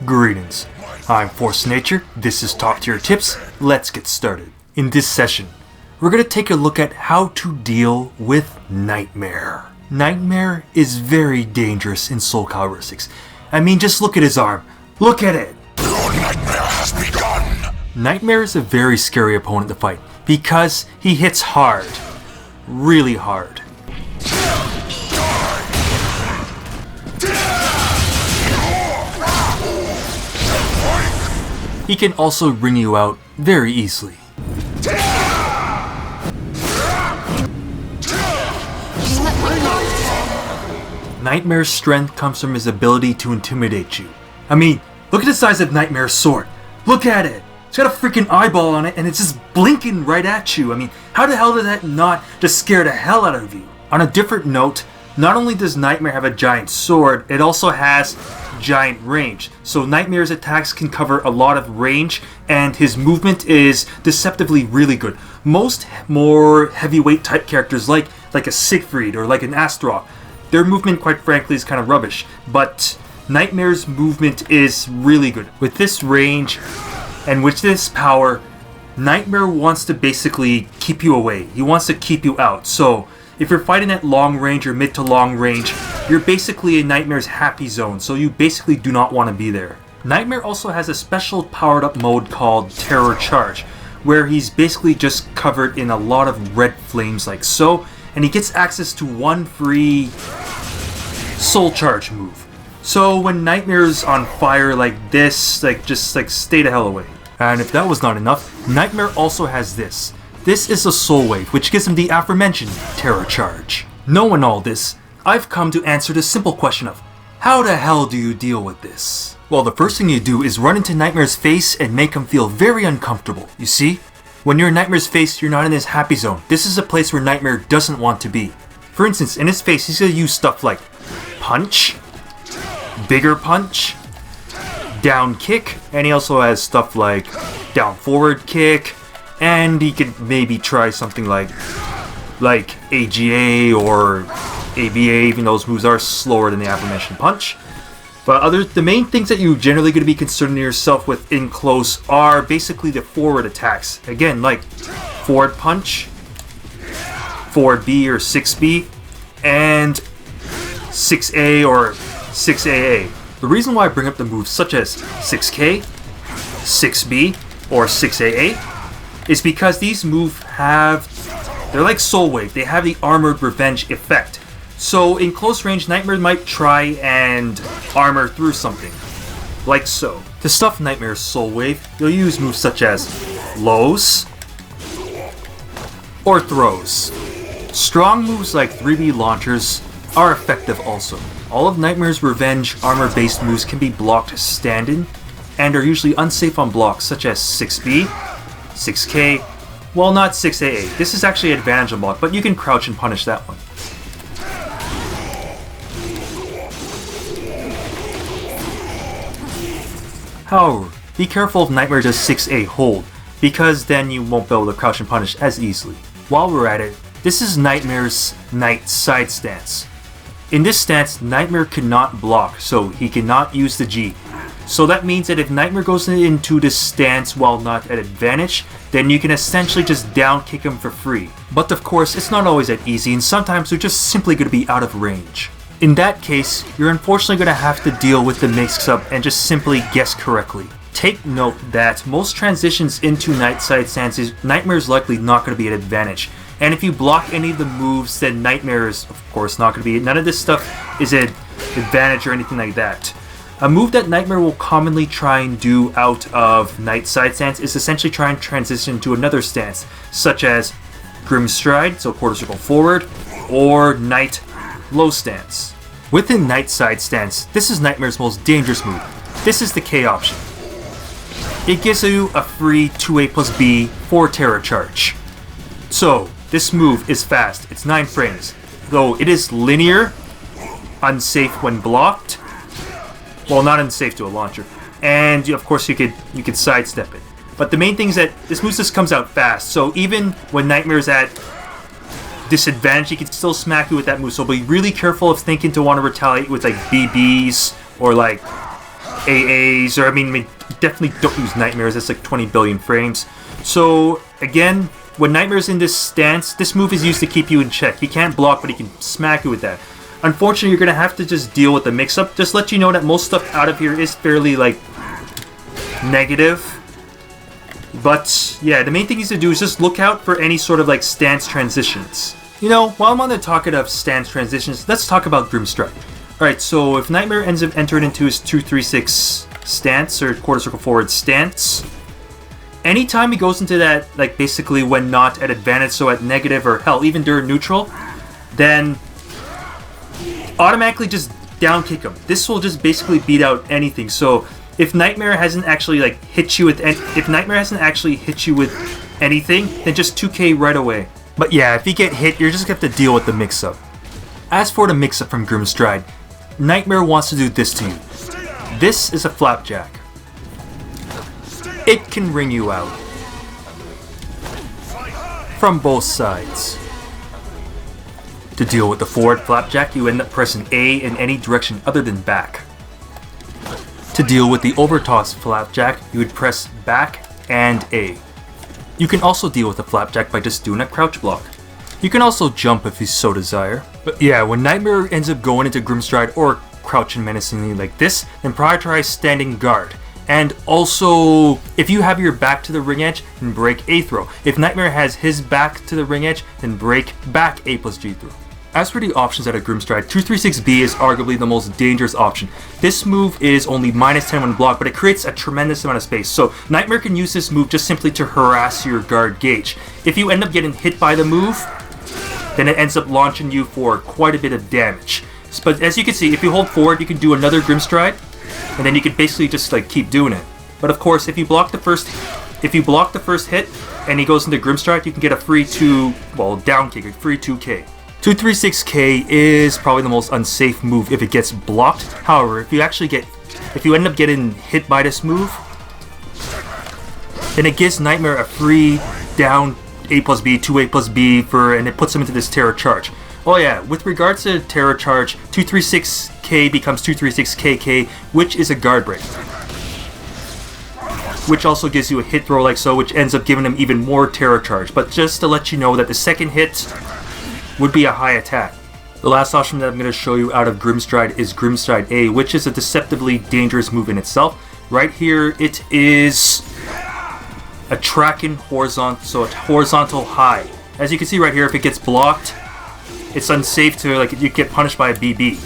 Greetings, I'm Force Nature, this is Top Tier Tips, let's get started. In this session, we're going to take a look at how to deal with Nightmare. Nightmare is very dangerous in SoulCalibur 6. I mean, just look at his arm. Look at it! Your nightmare has begun! Nightmare is a very scary opponent to fight because he hits hard. Really hard. He can also bring you out very easily. Nightmare's strength comes from his ability to intimidate you. I mean, look at the size of Nightmare's sword. Look at it! It's got a freaking eyeball on it and it's just blinking right at you. I mean, how the hell did that not just scare the hell out of you? On a different note, not only does Nightmare have a giant sword, it also has giant range. So Nightmare's attacks can cover a lot of range and his movement is deceptively really good. Most more heavyweight type characters like a Siegfried or like an Astaroth, their movement quite frankly is kind of rubbish. But Nightmare's movement is really good. With this range and with this power, Nightmare wants to basically keep you away. He wants to keep you out. So if you're fighting at long range or mid to long range, you're basically in Nightmare's happy zone, so you basically do not want to be there. Nightmare also has a special powered up mode called Terror Charge, where he's basically just covered in a lot of red flames like so, and he gets access to one free Soul Charge move. So when Nightmare's on fire like this, just stay the hell away. And if that was not enough, Nightmare also has this. This is a Soul Wave, which gives him the aforementioned Terror Charge. Knowing all this, I've come to answer the simple question of, how the hell do you deal with this? Well, the first thing you do is run into Nightmare's face and make him feel very uncomfortable. You see? When you're in Nightmare's face, you're not in his happy zone. This is a place where Nightmare doesn't want to be. For instance, in his face, he's going to use stuff like punch, bigger punch, down kick, and he also has stuff like down forward kick, and he could maybe try something like AGA or ABA, even those moves are slower than the aforementioned punch. But the main things that you're generally going to be concerning yourself with in close are basically the forward attacks. Again, like forward punch, forward B or 6B, and 6A or 6AA. The reason why I bring up the moves such as 6K, 6B, or 6AA is because these moves they're like Soul Wave, they have the Armored Revenge effect. So in close range, Nightmare might try and armor through something, like so. To stuff Nightmare's Soul Wave, you'll use moves such as lows or throws. Strong moves like 3B launchers are effective also. All of Nightmare's Revenge armor-based moves can be blocked stand-in, and are usually unsafe on blocks such as 6B, 6K, well, not 6AA. This is actually an advantage on block, but you can crouch and punish that one. However, be careful if Nightmare does 6A hold, because then you won't be able to crouch and punish as easily. While we're at it, this is Nightmare's Knight side stance. In this stance, Nightmare cannot block, so he cannot use the G. So that means that if Nightmare goes into this stance while not at advantage, then you can essentially just down kick him for free. But of course, it's not always that easy, and sometimes they're just simply going to be out of range. In that case, you're unfortunately going to have to deal with the mix-up and just simply guess correctly. Take note that most transitions into Knight side stances, Nightmare is likely not going to be at advantage. And if you block any of the moves, then Nightmare is, of course, not going to be. None of this stuff is an advantage or anything like that. A move that Nightmare will commonly try and do out of Knight side stance is essentially try and transition to another stance, such as Grim Stride, so quarter circle forward, or Knight low stance. Within Knight side stance, this is Nightmare's most dangerous move. This is the K option. It gives you a free 2A plus B for Terror Charge. So, this move is fast, it's 9 frames. Though it is linear, unsafe when blocked, well, not unsafe to a launcher, and of course you could sidestep it. But the main thing is that this move just comes out fast, so even when Nightmare's at disadvantage, he can still smack you with that move, so be really careful of thinking to want to retaliate with like BBs or like AAs, or I mean, definitely don't use Nightmares. That's like 20 billion frames. So again, when Nightmare's in this stance, this move is used to keep you in check. He can't block, but he can smack you with that. Unfortunately, you're gonna have to just deal with the mix-up. Just let you know that most stuff out of here is fairly like negative. But yeah, the main thing is to do is just look out for any sort of like stance transitions. You know, while I'm on the topic of stance transitions, let's talk about Grim Strike. Alright, so if Nightmare ends up entering into his 2-3-6 stance, or quarter circle forward stance, anytime he goes into that, like basically when not at advantage, so at negative or hell, even during neutral, then automatically just down kick him. This will just basically beat out anything. So if Nightmare hasn't actually like hit you with anything, then just 2k right away. But yeah, if you get hit, you're just gonna have to deal with the mix-up. As for the mix-up from Grim Stride, Nightmare wants to do this to you. This is a flapjack. It can ring you out. From both sides. To deal with the forward flapjack, you end up pressing A in any direction other than back. To deal with the overtoss flapjack, you would press back and A. You can also deal with the flapjack by just doing a crouch block. You can also jump if you so desire. But yeah, when Nightmare ends up going into Grim Stride or crouching menacingly like this, then prioritize standing guard. And also, if you have your back to the ring edge, then break A throw. If Nightmare has his back to the ring edge, then break back A plus G throw. As for the options out of Grim Stride, 236B is arguably the most dangerous option. This move is only -10 when blocked, but it creates a tremendous amount of space. So Nightmare can use this move just simply to harass your guard gauge. If you end up getting hit by the move, then it ends up launching you for quite a bit of damage. But as you can see, if you hold forward, you can do another Grim Stride, and then you can basically just like keep doing it. But of course, if you block the first hit and he goes into Grim Stride, you can get a free down kick, a free 2k. 236k is probably the most unsafe move if it gets blocked. However, if you end up getting hit by this move, then it gives Nightmare a free down A plus B, 2A plus B, and it puts him into this Terror Charge. Oh yeah, with regards to Terror Charge, 236k becomes 236kk, which is a guard break. Which also gives you a hit throw like so, which ends up giving him even more Terror Charge. But just to let you know that the second hit would be a high attack. The last option that I'm going to show you out of Grim Stride is Grim Stride A, which is a deceptively dangerous move in itself. Right here, it is a tracking horizontal, so a horizontal high. As you can see right here, if it gets blocked, it's unsafe to, like, you get punished by a BB.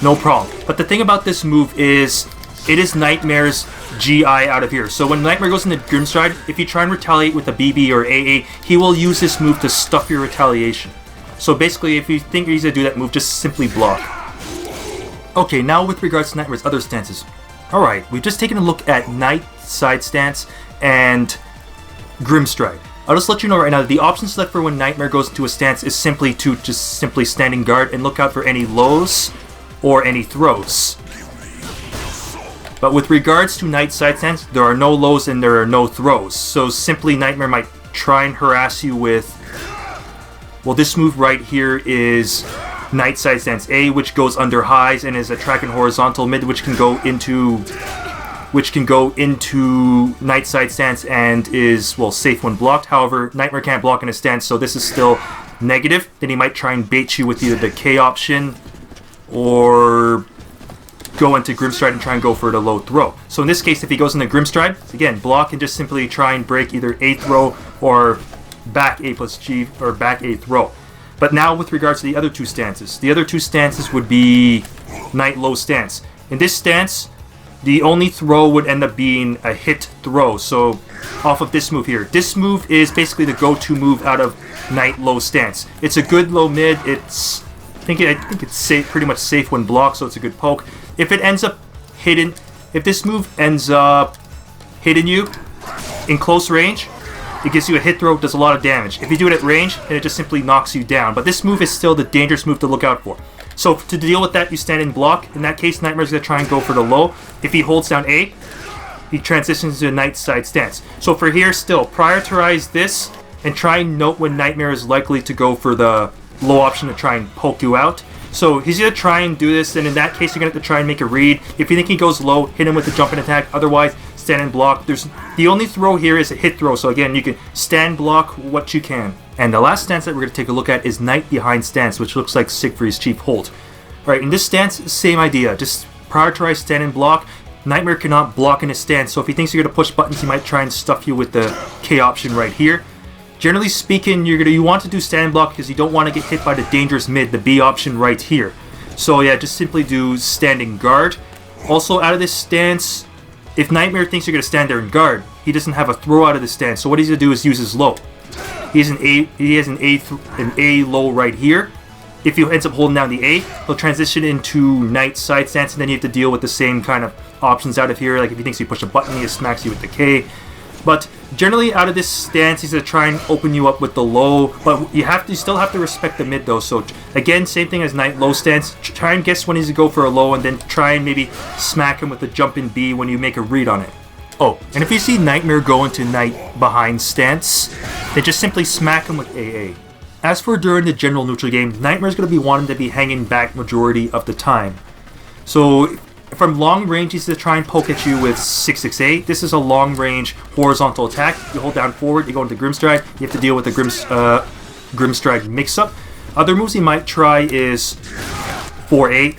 No problem. But the thing about this move is, it is Nightmare's GI out of here. So when Nightmare goes into Grim Stride, if you try and retaliate with a BB or AA, he will use this move to stuff your retaliation. So basically, if you think he's going to do that move, just simply block. Okay, now with regards to Nightmare's other stances. Alright, we've just taken a look at Night Side Stance and Grim Stride. I'll just let you know right now that the option select for when Nightmare goes into a stance is simply standing guard and look out for any lows or any throws. But with regards to Night Side Stance, there are no lows and there are no throws. So simply Nightmare might try and harass you with, well, this move right here is Night Side Stance A, which goes under highs and is a track and horizontal mid, which can go into Night Side Stance and is, well, safe when blocked. However, Nightmare can't block in a stance, so this is still negative. Then he might try and bait you with either the K option or go into Grim Stride and try and go for the low throw. So in this case, if he goes into Grim Stride, again, block and just simply try and break either A throw or back A plus G or back A throw. But now with regards to the other two stances. The other two stances would be Night Low Stance. In this stance, the only throw would end up being a hit throw. So off of this move here. This move is basically the go-to move out of Night Low Stance. It's a good low mid. I think it's safe, pretty much safe when blocked, so it's a good poke. If this move ends up hitting you in close range, it gives you a hit throw, does a lot of damage. If you do it at range, then it just simply knocks you down. But this move is still the dangerous move to look out for. So to deal with that, you stand in block. In that case, Nightmare's going to try and go for the low. If he holds down A, he transitions to a Night Side Stance. So for here, still, prioritize this and try and note when Nightmare is likely to go for the low option to try and poke you out. So he's going to try and do this, and in that case, you're going to have to try and make a read. If you think he goes low, hit him with a jump and attack. Otherwise, stand and block. The only throw here is a hit throw, so again, you can stand block what you can. And the last stance that we're going to take a look at is Knight Behind Stance, which looks like Siegfried's Chief Holt. Alright, in this stance, same idea. Just prioritize stand and block. Nightmare cannot block in his stance, so if he thinks you're going to push buttons, he might try and stuff you with the K option right here. Generally speaking, you want to do stand block because you don't want to get hit by the dangerous mid, the B option right here. So yeah, just simply do standing guard. Also, out of this stance, if Nightmare thinks you're going to stand there and guard, he doesn't have a throw out of the stance. So what he's going to do is use his low. He has an A low right here. If he ends up holding down the A, he'll transition into Knight side stance, and then you have to deal with the same kind of options out of here. Like if he thinks you push a button, he just smacks you with the K. But generally, out of this stance, he's going to try and open you up with the low. But you still have to respect the mid, though. So again, same thing as Knight low stance. Try and guess when he's going to go for a low, and then try and maybe smack him with the jump in B when you make a read on it. Oh, and if you see Nightmare go into Knight Behind Stance, then just simply smack him with AA. As for during the general neutral game, Nightmare's going to be wanting to be hanging back majority of the time. So from long range, he's going to try and poke at you with 668. This is a long range horizontal attack. You hold down forward, you go into Grimstride, you have to deal with the Grimstride mix-up. Other moves he might try is 4A.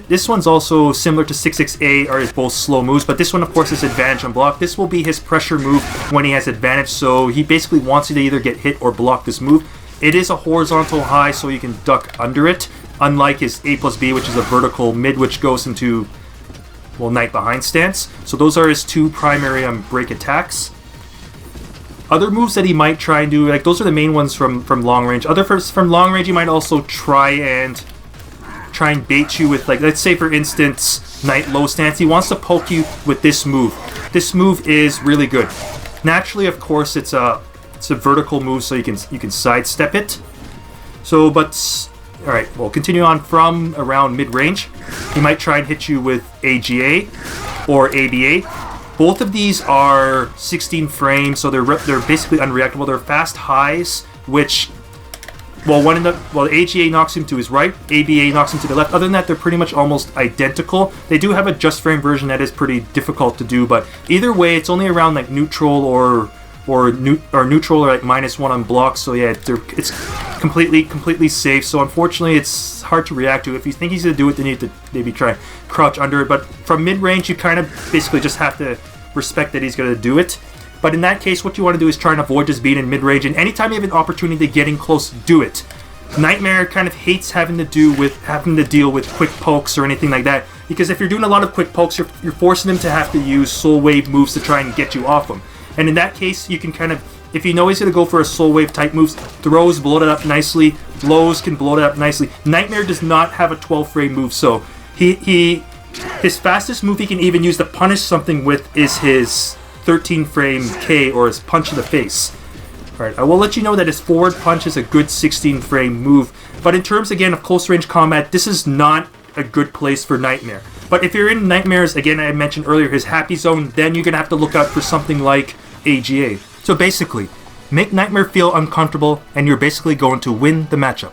This one's also similar to 668, are both slow moves, but this one of course is advantage on block. This will be his pressure move when he has advantage, so he basically wants you to either get hit or block this move. It is a horizontal high, so you can duck under it, unlike his A plus B, which is a vertical mid, which goes into, well, Knight Behind Stance. So those are his two primary break attacks. Other moves that he might try and do, like those are the main ones from long range. From long range, he might also try and bait you with, like, let's say for instance, Knight Low Stance. He wants to poke you with this move. This move is really good. Naturally, of course, it's a vertical move, so you can sidestep it. So, but all right, we'll continue on from around mid-range. He might try and hit you with AGA or ABA. Both of these are 16 frames, so they're basically unreactable. They're fast highs, which, well, AGA knocks him to his right, ABA knocks him to the left. Other than that, they're pretty much almost identical. They do have a just frame version that is pretty difficult to do, but either way, it's only around like neutral or neutral or like -1 on blocks. So yeah, it's completely safe. So unfortunately, it's hard to react to. If you think he's gonna do it, then you have to maybe try and crouch under it. But from mid range, you kind of basically just have to respect that he's gonna do it. But in that case, what you want to do is try and avoid just being in mid range. And anytime you have an opportunity to get in close, do it. Nightmare kind of hates having to deal with quick pokes or anything like that, because if you're doing a lot of quick pokes, you're forcing him to have to use soul wave moves to try and get you off him. And in that case, you can kind of, if you know he's going to go for a soul wave type moves, throws blow it up nicely, lows can blow it up nicely. Nightmare does not have a 12 frame move, so his fastest move he can even use to punish something with is his 13 frame K, or his punch in the face. Alright, I will let you know that his forward punch is a good 16 frame move, but in terms again of close range combat, this is not a good place for Nightmare. But if you're in Nightmare's, again I mentioned earlier, his happy zone, then you're going to have to look out for something like AGA. So basically, make Nightmare feel uncomfortable, and you're basically going to win the matchup.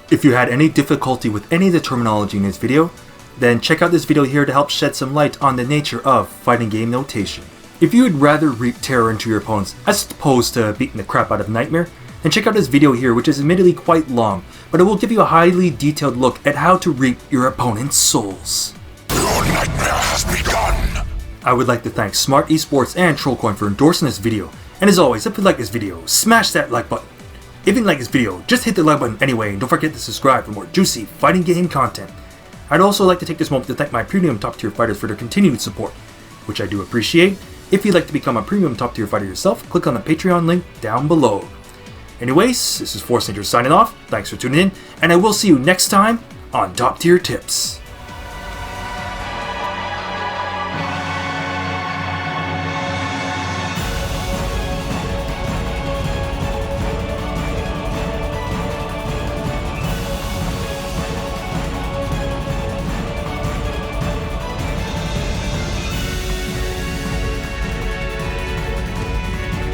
If you had any difficulty with any of the terminology in this video, then check out this video here to help shed some light on the nature of fighting game notation. If you would rather reap terror into your opponents as opposed to beating the crap out of Nightmare, then check out this video here, which is admittedly quite long, but it will give you a highly detailed look at how to reap your opponent's souls. Your nightmare has begun! I would like to thank Smart Esports and Trollcoin for endorsing this video, and as always, if you like this video, smash that like button. If you didn't like this video, just hit the like button anyway, and don't forget to subscribe for more juicy fighting game content. I'd also like to take this moment to thank my premium top tier fighters for their continued support, which I do appreciate. If you'd like to become a premium top tier fighter yourself, click on the Patreon link down below. Anyways, this is Force Ninja signing off, thanks for tuning in, and I will see you next time on Top Tier Tips.